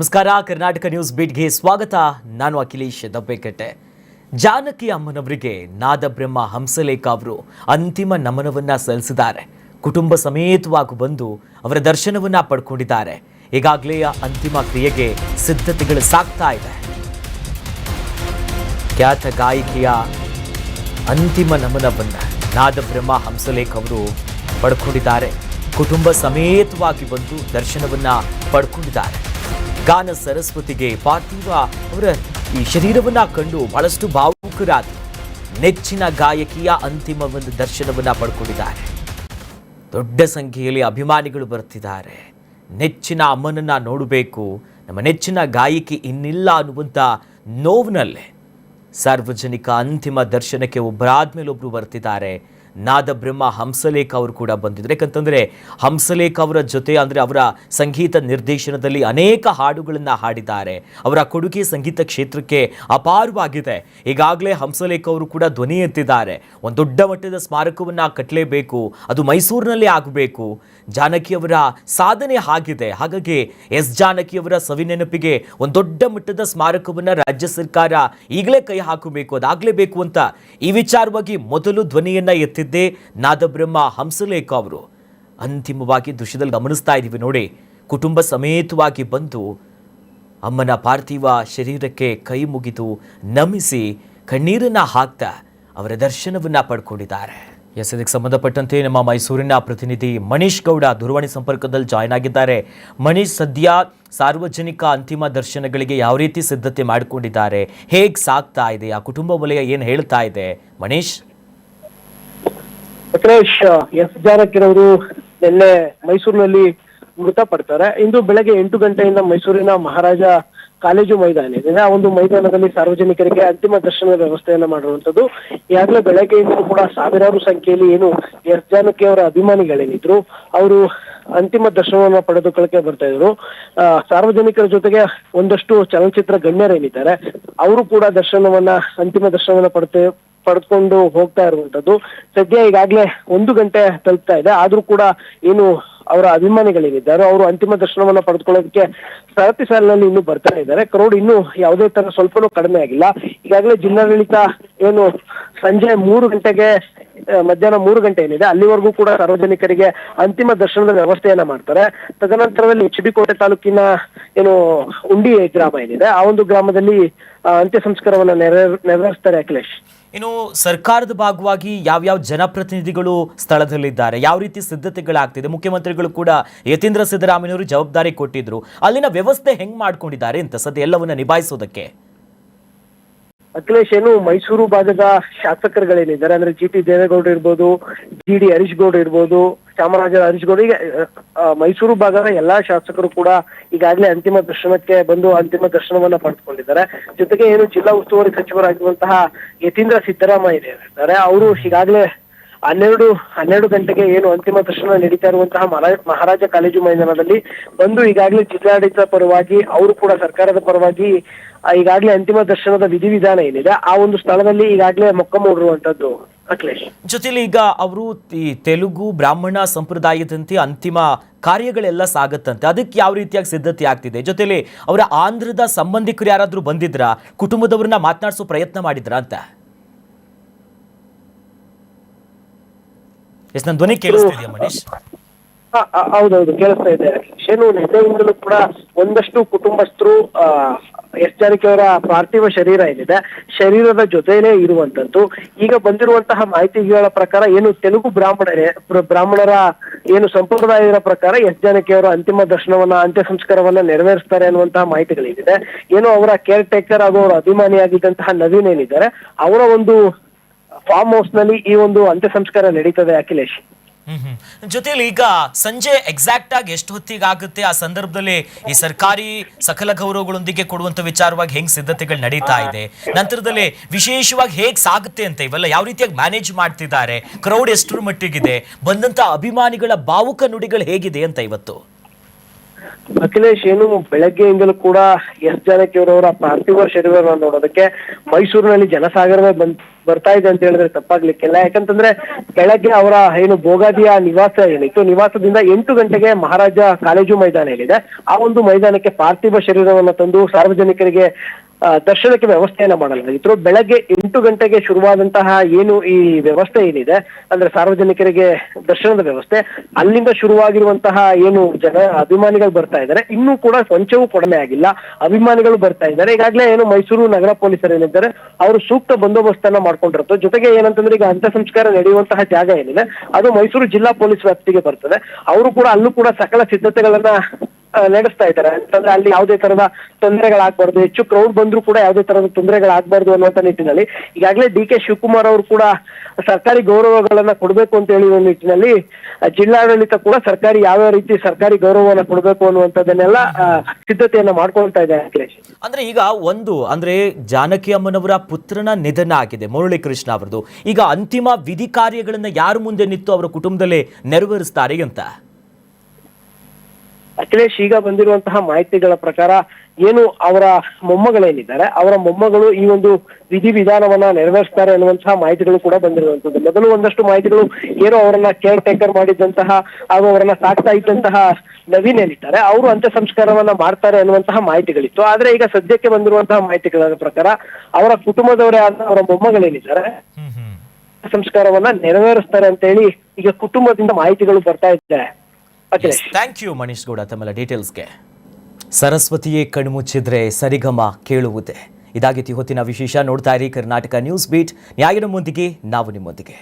ನಮಸ್ಕಾರ. ಕರ್ನಾಟಕ ನ್ಯೂಸ್ ಬೀಟ್ಗೆ ಸ್ವಾಗತ. ನಾನು ಅಖಿಲೇಶ್ ದಬ್ಬೆಕಟ್ಟೆ. ಜಾನಕಿ ಅಮ್ಮನವರಿಗೆ ನಾದಬ್ರಹ್ಮ ಹಂಸಲೇಖ ಅವರು ಅಂತಿಮ ನಮನವನ್ನ ಸಲ್ಲಿಸಿದ್ದಾರೆ. ಕುಟುಂಬ ಸಮೇತವಾಗಿ ಬಂದು ಅವರ ದರ್ಶನವನ್ನ ಪಡ್ಕೊಂಡಿದ್ದಾರೆ. ಈಗಾಗಲೇ ಅಂತಿಮ ಕ್ರಿಯೆಗೆ ಸಿದ್ಧತೆಗಳು ಸಾಗ್ತಾ ಇದೆ. ಖ್ಯಾತ ಗಾಯಕಿಯ ಅಂತಿಮ ನಮನವನ್ನ ನಾದಬ್ರಹ್ಮ ಹಂಸಲೇಖ ಅವರು ಪಡ್ಕೊಂಡಿದ್ದಾರೆ. ಕುಟುಂಬ ಸಮೇತವಾಗಿ ಬಂದು ದರ್ಶನವನ್ನ ಪಡ್ಕೊಂಡಿದ್ದಾರೆ. ಗಾನ ಸರಸ್ವತಿಗೆ ಪಾರ್ಥಿವ ಅವರ ಈ ಶರೀರವನ್ನ ಕಂಡು ಬಹಳಷ್ಟು ಭಾವುಕರಾದರು. ನೆಚ್ಚಿನ ಗಾಯಕಿಯ ಅಂತಿಮ ಒಂದು ದರ್ಶನವನ್ನ ಪಡ್ಕೊಂಡಿದ್ದಾರೆ. ದೊಡ್ಡ ಸಂಖ್ಯೆಯಲ್ಲಿ ಅಭಿಮಾನಿಗಳು ಬರ್ತಿದ್ದಾರೆ. ನೆಚ್ಚಿನ ಅಮ್ಮನನ್ನ ನೋಡಬೇಕು, ನಮ್ಮ ನೆಚ್ಚಿನ ಗಾಯಕಿ ಇನ್ನಿಲ್ಲ ಅನ್ನುವಂಥ ನೋವಿನಲ್ಲೇ ಸಾರ್ವಜನಿಕ ಅಂತಿಮ ದರ್ಶನಕ್ಕೆ ಒಬ್ಬರಾದ್ಮೇಲೆ ಒಬ್ಬರು ಬರ್ತಿದ್ದಾರೆ. ನಾದಬ್ರಹ್ಮ ಹಂಸಲೇಖ ಅವರು ಕೂಡ ಬಂದಿದ್ರು. ಯಾಕಂತಂದರೆ ಹಂಸಲೇಖ ಅವರ ಜೊತೆ ಅಂದರೆ ಅವರ ಸಂಗೀತ ನಿರ್ದೇಶನದಲ್ಲಿ ಅನೇಕ ಹಾಡುಗಳನ್ನು ಹಾಡಿದ್ದಾರೆ. ಅವರ ಕೊಡುಗೆ ಸಂಗೀತ ಕ್ಷೇತ್ರಕ್ಕೆ ಅಪಾರವಾಗಿದೆ. ಈಗಾಗಲೇ ಹಂಸಲೇಖ ಅವರು ಕೂಡ ಧ್ವನಿ ಎತ್ತಿದ್ದಾರೆ. ಒಂದು ದೊಡ್ಡ ಮಟ್ಟದ ಸ್ಮಾರಕವನ್ನು ಕಟ್ಟಲೇಬೇಕು, ಅದು ಮೈಸೂರಿನಲ್ಲಿ ಆಗಬೇಕು. ಜಾನಕಿಯವರ ಸಾಧನೆ ಆಗಿದೆ. ಹಾಗಾಗಿ ಎಸ್ ಜಾನಕಿಯವರ ಸವಿನೆನಪಿಗೆ ಒಂದು ದೊಡ್ಡ ಮಟ್ಟದ ಸ್ಮಾರಕವನ್ನು ರಾಜ್ಯ ಸರ್ಕಾರ ಈಗಲೇ ಕೈ ಹಾಕಬೇಕು, ಅದಾಗಲೇಬೇಕು ಅಂತ ಈ ವಿಚಾರವಾಗಿ ಮೊದಲು ಧ್ವನಿಯನ್ನು ಎತ್ತಿದ್ದೇ ನಾದಬ್ರಹ್ಮ ಹಂಸಲೇಖ ಅವರು. ಅಂತಿಮವಾಗಿ ದೃಶ್ಯದಲ್ಲಿ ಗಮನಿಸ್ತಾ ಇದ್ದೀವಿ ನೋಡಿ. ಕುಟುಂಬ ಸಮೇತವಾಗಿ ಬಂದು ಅಮ್ಮನ ಪಾರ್ಥಿವ ಶರೀರಕ್ಕೆ ಕೈ ಮುಗಿದು ನಮಿಸಿ ಕಣ್ಣೀರನ್ನ ಹಾಕ್ತಾ ಅವರ ದರ್ಶನವನ್ನ ಪಡ್ಕೊಂಡಿದ್ದಾರೆ. ಇದಕ್ಕೆ ಸಂಬಂಧಪಟ್ಟಂತೆ ನಮ್ಮ ಮೈಸೂರಿನ ಪ್ರತಿನಿಧಿ ಮನೀಶ್ ಗೌಡ ದೂರವಾಣಿ ಸಂಪರ್ಕದಲ್ಲಿ ಜಾಯ್ನ್ ಆಗಿದ್ದಾರೆ. ಮನೀಶ್, ಸದ್ಯ ಸಾರ್ವಜನಿಕ ಅಂತಿಮ ದರ್ಶನಗಳಿಗೆ ಯಾವ ರೀತಿ ಸಿದ್ಧತೆ ಮಾಡಿಕೊಂಡಿದ್ದಾರೆ, ಹೇಗೆ ಸಾಗ್ತಾ ಇದೆ, ಆ ಕುಟುಂಬ ವಲಯ ಏನು ಹೇಳ್ತಾ ಇದೆ? ಮನೀಶ್, ಅಖಿಲೇಶ್, ಎಸ್ ಜಾನಕಿರವರು ನಿನ್ನೆ ಮೈಸೂರಿನಲ್ಲಿ ಮೃತಪಡ್ತಾರೆ. ಇಂದು ಬೆಳಗ್ಗೆ 8 ಗಂಟೆಯಿಂದ ಮೈಸೂರಿನ ಮಹಾರಾಜ ಕಾಲೇಜು ಮೈದಾನ ಇದೆ. ಆ ಒಂದು ಮೈದಾನದಲ್ಲಿ ಸಾರ್ವಜನಿಕರಿಗೆ ಅಂತಿಮ ದರ್ಶನದ ವ್ಯವಸ್ಥೆಯನ್ನ ಮಾಡಿರುವಂತದ್ದು. ಈಗಾಗಲೇ ಬೆಳಗ್ಗೆಯಿಂದ ಕೂಡ ಸಾವಿರಾರು ಸಂಖ್ಯೆಯಲ್ಲಿ ಏನು ಎಸ್ ಜಾನಕಿ ಅವರ ಅಭಿಮಾನಿಗಳೇನಿದ್ರು ಅವರು ಅಂತಿಮ ದರ್ಶನವನ್ನ ಪಡೆದುಕೊಳ್ಳಕ್ಕೆ ಬರ್ತಾ ಇದ್ರು. ಸಾರ್ವಜನಿಕರ ಜೊತೆಗೆ ಒಂದಷ್ಟು ಚಲನಚಿತ್ರ ಗಣ್ಯರೇನಿದ್ದಾರೆ ಅವರು ಕೂಡ ಅಂತಿಮ ದರ್ಶನವನ್ನ ಪಡೆದುಕೊಂಡು ಹೋಗ್ತಾ ಇರುವಂತದ್ದು. ಸದ್ಯ ಈಗಾಗಲೇ 1 ಗಂಟೆ ತಲುಪ್ತಾ ಇದೆ. ಆದ್ರೂ ಕೂಡ ಏನು ಅವರ ಅಭಿಮಾನಿಗಳೇನಿದ್ದಾರೆ ಅವರು ಅಂತಿಮ ದರ್ಶನವನ್ನ ಪಡೆದುಕೊಳ್ಳೋದಕ್ಕೆ ಸರತಿ ಸಾಲಿನಲ್ಲಿ ಇನ್ನೂ ಬರ್ತಾ ಇದ್ದಾರೆ. ಕ್ರೌಡ್ ಇನ್ನೂ ಯಾವುದೇ ತರ ಸ್ವಲ್ಪನೂ ಕಡಿಮೆ ಆಗಿಲ್ಲ. ಈಗಾಗಲೇ ಜಿಲ್ಲಾಡಳಿತ ಏನು ಸಂಜೆ 3 ಗಂಟೆಗೆ ಮಧ್ಯಾಹ್ನ 3 ಗಂಟೆ ಏನಿದೆ ಅಲ್ಲಿವರೆಗೂ ಕೂಡ ಸಾರ್ವಜನಿಕರಿಗೆ ಅಂತಿಮ ದರ್ಶನದ ವ್ಯವಸ್ಥೆಯನ್ನ ಮಾಡ್ತಾರೆ. ತದನಂತರದಲ್ಲಿ ಎಚ್ ಡಿ ಕೋಟೆ ತಾಲೂಕಿನ ಏನು ಉಂಡಿ ಗ್ರಾಮ ಏನಿದೆ ಆ ಒಂದು ಗ್ರಾಮದಲ್ಲಿ ಅಂತ್ಯ ಸಂಸ್ಕಾರವನ್ನ ನೆರವೇರಿಸ್ತಾರೆ. ಅಖಿಲೇಶ್, ಇನ್ನು ಸರ್ಕಾರದ ಭಾಗವಾಗಿ ಯಾವ್ಯಾವ ಜನಪ್ರತಿನಿಧಿಗಳು ಸ್ಥಳದಲ್ಲಿದ್ದಾರೆ, ಯಾವ ರೀತಿ ಸಿದ್ಧತೆಗಳಾಗ್ತಿದೆ? ಮುಖ್ಯಮಂತ್ರಿಗಳು ಕೂಡ ಯತೀಂದ್ರ ಸಿದ್ದರಾಮಯ್ಯವರು ಜವಾಬ್ದಾರಿ ಕೊಟ್ಟಿದ್ರು. ಅಲ್ಲಿನ ವ್ಯವಸ್ಥೆ ಹೆಂಗ್ ಮಾಡ್ಕೊಂಡಿದ್ದಾರೆ ಅಂತ ಸದ್ಯ ಎಲ್ಲವನ್ನ ನಿಭಾಯಿಸೋದಕ್ಕೆ? ಅಖಿಲೇಶ್, ಏನು ಮೈಸೂರು ಭಾಗದ ಶಾಸಕರುಗಳೇನಿದ್ದಾರೆ ಅಂದ್ರೆ ಜಿ ಟಿ ದೇವೇಗೌಡ ಇರ್ಬೋದು, ಜಿ ಡಿ ಹರೀಶ್ ಗೌಡ ಇರ್ಬೋದು, ಚಾಮರಾಜ ಹರೀಶ್ ಗೌಡ, ಈಗ ಮೈಸೂರು ಭಾಗದ ಎಲ್ಲಾ ಶಾಸಕರು ಕೂಡ ಈಗಾಗಲೇ ಅಂತಿಮ ದರ್ಶನಕ್ಕೆ ಬಂದು ಅಂತಿಮ ದರ್ಶನವನ್ನ ಪಡೆದುಕೊಂಡಿದ್ದಾರೆ. ಜೊತೆಗೆ ಏನು ಜಿಲ್ಲಾ ಉಸ್ತುವಾರಿ ಸಚಿವರಾಗಿರುವಂತಹ ಯತೀಂದ್ರ ಸಿದ್ದರಾಮಯ್ಯ ಇದ್ದಾರೆ ಅವರು ಈಗಾಗಲೇ 12 ಗಂಟೆಗೆ ಏನು ಅಂತಿಮ ದರ್ಶನ ನಡೀತಾ ಇರುವಂತಹ ಮಹಾರಾಜ ಕಾಲೇಜು ಮೈದಾನದಲ್ಲಿ ಬಂದು ಈಗಾಗಲೇ ಜಿಲ್ಲಾಡಳಿತ ಪರವಾಗಿ ಅವರು ಕೂಡ ಸರ್ಕಾರದ ಪರವಾಗಿ ಈಗಾಗಲೇ ಅಂತಿಮ ದರ್ಶನದ ವಿಧಿವಿಧಾನ ಏನಿದೆ ಆ ಒಂದು ಸ್ಥಳದಲ್ಲಿ ಈಗಾಗಲೇ ಮೊಕ್ಕ ಮೂಡಿರುವಂತದ್ದು. ಅಖಿಲೇಶ್, ಜೊತೆಲಿ ಈಗ ಅವರು ಈ ತೆಲುಗು ಬ್ರಾಹ್ಮಣ ಸಂಪ್ರದಾಯದಂತೆ ಅಂತಿಮ ಕಾರ್ಯಗಳೆಲ್ಲ ಸಾಗತ್ತಂತೆ, ಅದಕ್ಕೆ ಯಾವ ರೀತಿಯಾಗಿ ಸಿದ್ಧತೆ ಆಗ್ತಿದೆ? ಜೊತೆಲಿ ಅವರ ಆಂಧ್ರದ ಸಂಬಂಧಿಕರು ಯಾರಾದ್ರೂ ಬಂದಿದ್ರಾ, ಕುಟುಂಬದವ್ರನ್ನ ಮಾತನಾಡಿಸೋ ಪ್ರಯತ್ನ ಮಾಡಿದ್ರಾ ಅಂತ? ಎಸ್, ನನ್ನ ಧ್ವನಿ ಕೇಳಿಸ್ತಿದೆಯಾ ಮನೀಶ್? ಹೌದೌದು, ಕೇಳಿಸ್ತಾ ಇದೆ. ಏನು ನಿನ್ನೆಯಿಂದಲೂ ಕೂಡ ಒಂದಷ್ಟು ಕುಟುಂಬಸ್ಥರು ಎಸ್ ಜಾನಕಿ ಅವರ ಪಾರ್ಥಿವ ಶರೀರ ಏನಿದೆ ಶರೀರದ ಜೊತೆಲೇ ಇರುವಂತದ್ದು. ಈಗ ಬಂದಿರುವಂತಹ ಮಾಹಿತಿಗಳ ಪ್ರಕಾರ ಏನು ತೆಲುಗು ಬ್ರಾಹ್ಮಣರ ಏನು ಸಂಪ್ರದಾಯದ ಪ್ರಕಾರ ಎಸ್ ಜಾನಕಿ ಅವರ ಅಂತ್ಯ ಸಂಸ್ಕಾರವನ್ನ ನೆರವೇರಿಸ್ತಾರೆ ಅನ್ನುವಂತಹ ಮಾಹಿತಿಗಳೇನಿದೆ. ಏನು ಅವರ ಕೇರ್ ಟೇಕರ್ ಹಾಗೂ ಅವರ ಅಭಿಮಾನಿಯಾಗಿದ್ದಂತಹ ನವೀನ್ ಏನಿದ್ದಾರೆ ಅವರ ಒಂದು ಫಾರ್ಮ್ ಹೌಸ್ ನಲ್ಲಿ ಈ ಒಂದು ಅಂತ್ಯ ಸಂಸ್ಕಾರ ನಡೀತದೆ. ಅಖಿಲೇಶ್, ಜೊತೆಲಿ ಈಗ ಸಂಜೆ ಎಕ್ಸಾಕ್ಟ್ ಆಗಿ ಎಷ್ಟು ಹೊತ್ತಿಗೆ ಆಗುತ್ತೆ, ಆ ಸಂದರ್ಭದಲ್ಲಿ ಈ ಸರ್ಕಾರಿ ಸಕಲ ಗೌರವಗಳೊಂದಿಗೆ ಕೊಡುವಂತ ವಿಚಾರವಾಗಿ ಹೆಂಗ್ ಸಿದ್ಧತೆಗಳು ನಡೀತಾ ಇದೆ, ನಂತರದಲ್ಲಿ ವಿಶೇಷವಾಗಿ ಹೇಗ್ ಸಾಗುತ್ತೆ ಅಂತ ಇವೆಲ್ಲ ಯಾವ ರೀತಿಯಾಗಿ ಮ್ಯಾನೇಜ್ ಮಾಡ್ತಿದ್ದಾರೆ, ಕ್ರೌಡ್ ಎಷ್ಟರ ಮಟ್ಟಿಗಿದೆ, ಬಂದಂತ ಅಭಿಮಾನಿಗಳ ಭಾವುಕ ನುಡಿಗಳು ಹೇಗಿದೆ ಅಂತ ಇವತ್ತು? ಅಖಿಲೇಶ್ ಏನು ಬೆಳಗ್ಗೆಯಿಂದಲೂ ಕೂಡ ಎಸ್ ಜಾರಕಿಹೊಳಿ ಪಾರ್ಥಿವ ಶರೀರವನ್ನು ನೋಡೋದಕ್ಕೆ ಮೈಸೂರಿನಲ್ಲಿ ಜನಸಾಗರವೇ ಬರ್ತಾ ಇದೆ ಅಂತ ಹೇಳಿದ್ರೆ ತಪ್ಪಾಗ್ಲಿಕ್ಕಿಲ್ಲ. ಯಾಕಂತಂದ್ರೆ ಬೆಳಗ್ಗೆ ಅವರ ಏನು ಭೋಗಾದಿಯ ನಿವಾಸ ಏನಿತ್ತು, ನಿವಾಸದಿಂದ 8 ಗಂಟೆಗೆ ಮಹಾರಾಜ ಕಾಲೇಜು ಮೈದಾನ ಏನಿದೆ ಆ ಒಂದು ಮೈದಾನಕ್ಕೆ ಪಾರ್ಥಿವ ಶರೀರವನ್ನು ತಂದು ಸಾರ್ವಜನಿಕರಿಗೆ ದರ್ಶನಕ್ಕೆ ವ್ಯವಸ್ಥೆಯನ್ನ ಮಾಡಲಾಗಿತ್ತು. ಬೆಳಗ್ಗೆ 8 ಗಂಟೆಗೆ ಶುರುವಾದಂತಹ ಏನು ಈ ವ್ಯವಸ್ಥೆ ಏನಿದೆ ಅಂದ್ರೆ ಸಾರ್ವಜನಿಕರಿಗೆ ದರ್ಶನದ ವ್ಯವಸ್ಥೆ, ಅಲ್ಲಿಂದ ಶುರುವಾಗಿರುವಂತಹ ಏನು ಅಭಿಮಾನಿಗಳು ಬರ್ತಾ ಇದ್ದಾರೆ, ಇನ್ನೂ ಕೂಡ ಕೊಂಚವೂ ಕಡಿಮೆ ಆಗಿಲ್ಲ, ಅಭಿಮಾನಿಗಳು ಬರ್ತಾ ಇದ್ದಾರೆ. ಈಗಾಗಲೇ ಏನು ಮೈಸೂರು ನಗರ ಪೊಲೀಸರು ಏನಿದ್ದಾರೆ ಅವರು ಸೂಕ್ತ ಬಂದೋಬಸ್ತನ್ನ ಮಾಡ್ಕೊಂಡಿರುತ್ತೆ. ಜೊತೆಗೆ ಏನಂತಂದ್ರೆ ಈಗ ಅಂತ್ಯ ಸಂಸ್ಕಾರ ನಡೆಯುವಂತಹ ಜಾಗ ಏನಿದೆ ಅದು ಮೈಸೂರು ಜಿಲ್ಲಾ ಪೊಲೀಸ್ ವ್ಯಾಪ್ತಿಗೆ ಬರ್ತದೆ. ಅವರು ಕೂಡ ಅಲ್ಲೂ ಕೂಡ ಸಕಲ ಸಿದ್ಧತೆಗಳನ್ನ ನಡೆಸ್ತಾ ಇದ್ದಾರೆ. ಅಂತಂದ್ರೆ ಅಲ್ಲಿ ಯಾವುದೇ ತರದ ತೊಂದರೆಗಳಾಗಬಾರ್ದು, ಹೆಚ್ಚು ಕ್ರೌಡ್ ಬಂದ್ರೂ ಕೂಡ ಯಾವುದೇ ತರದ ತೊಂದರೆಗಳಾಗಬಾರ್ದು ಅನ್ನುವಂತ ನಿಟ್ಟಿನಲ್ಲಿ ಈಗಾಗಲೇ DK ಶಿವಕುಮಾರ್ ಅವರು ಕೂಡ ಸರ್ಕಾರಿ ಗೌರವಗಳನ್ನ ಕೊಡಬೇಕು ಅಂತ ಹೇಳಿ ಒಂದು ನಿಟ್ಟಿನಲ್ಲಿ ಜಿಲ್ಲಾಡಳಿತ ಕೂಡ ಯಾವ ರೀತಿ ಸರ್ಕಾರಿ ಗೌರವವನ್ನ ಕೊಡಬೇಕು ಅನ್ನುವಂಥದ್ದನ್ನೆಲ್ಲ ಸಿದ್ಧತೆಯನ್ನ ಮಾಡ್ಕೊಳ್ತಾ ಇದೆ ಅಖಿಲೇಶ್. ಅಂದ್ರೆ ಈಗ ಅಂದ್ರೆ ಜಾನಕಿ ಅಮ್ಮನವರ ಪುತ್ರನ ನಿಧನ ಆಗಿದೆ, ಮುರಳೀಕೃಷ್ಣ ಅವರದು. ಈಗ ಅಂತಿಮ ವಿಧಿ ಕಾರ್ಯಗಳನ್ನ ಯಾರು ಮುಂದೆ ನಿಂತು ಅವರ ಕುಟುಂಬದಲ್ಲೇ ನೆರವೇರಿಸ್ತಾರೆ ಅಂತ ಅಖಿಲೇಶ್ ಈಗ ಬಂದಿರುವಂತಹ ಮಾಹಿತಿಗಳ ಪ್ರಕಾರ ಏನು ಅವರ ಮೊಮ್ಮಗಳೇನಿದ್ದಾರೆ ಅವರ ಮೊಮ್ಮಗಳು ಈ ಒಂದು ವಿಧಿವಿಧಾನವನ್ನ ನೆರವೇರಿಸ್ತಾರೆ ಅನ್ನುವಂತಹ ಮಾಹಿತಿಗಳು ಕೂಡ ಬಂದಿರುವಂತದ್ದು. ಮೊದಲು ಒಂದಷ್ಟು ಮಾಹಿತಿಗಳು ಏನು ಅವರನ್ನ ಕೇರ್ ಟೇಕರ್ ಮಾಡಿದಂತಹ ಹಾಗೂ ಅವರನ್ನ ಸಾಕ್ತಾ ಇದ್ದಂತಹ ನವೀನ್ ಏನಿದ್ದಾರೆ ಅವರು ಅಂತ್ಯ ಸಂಸ್ಕಾರವನ್ನ ಮಾಡ್ತಾರೆ ಅನ್ನುವಂತಹ ಮಾಹಿತಿಗಳಿತ್ತು. ಆದ್ರೆ ಈಗ ಸದ್ಯಕ್ಕೆ ಬಂದಿರುವಂತಹ ಮಾಹಿತಿಗಳ ಪ್ರಕಾರ ಅವರ ಕುಟುಂಬದವರೇ ಆದ ಅವರ ಮೊಮ್ಮಗಳೇನಿದ್ದಾರೆ ಸಂಸ್ಕಾರವನ್ನ ನೆರವೇರಿಸ್ತಾರೆ ಅಂತ ಹೇಳಿ ಈಗ ಕುಟುಂಬದಿಂದ ಮಾಹಿತಿಗಳು ಬರ್ತಾ ಇದ್ದಾರೆ. ಥ್ಯಾಂಕ್ ಯು ಮನೀಶ್ ಗೌಡ ತಮ್ಮೆಲ್ಲ ಡೀಟೇಲ್ಸ್ಗೆ. ಸರಸ್ವತಿಯೇ ಕಣ್ಮುಚ್ಚಿದ್ರೆ ಸರಿಗಮ ಕೇಳುವುದೇ. ಇದಾಗಿತ್ತು ಹೊತ್ತಿನ ವಿಶೇಷ. ನೋಡ್ತಾ ಇರಿ ಕರ್ನಾಟಕ ನ್ಯೂಸ್ ಬೀಟ್. ನ್ಯಾಯ ನಮ್ಮೊಂದಿಗೆ, ನಾವು ನಿಮ್ಮೊಂದಿಗೆ.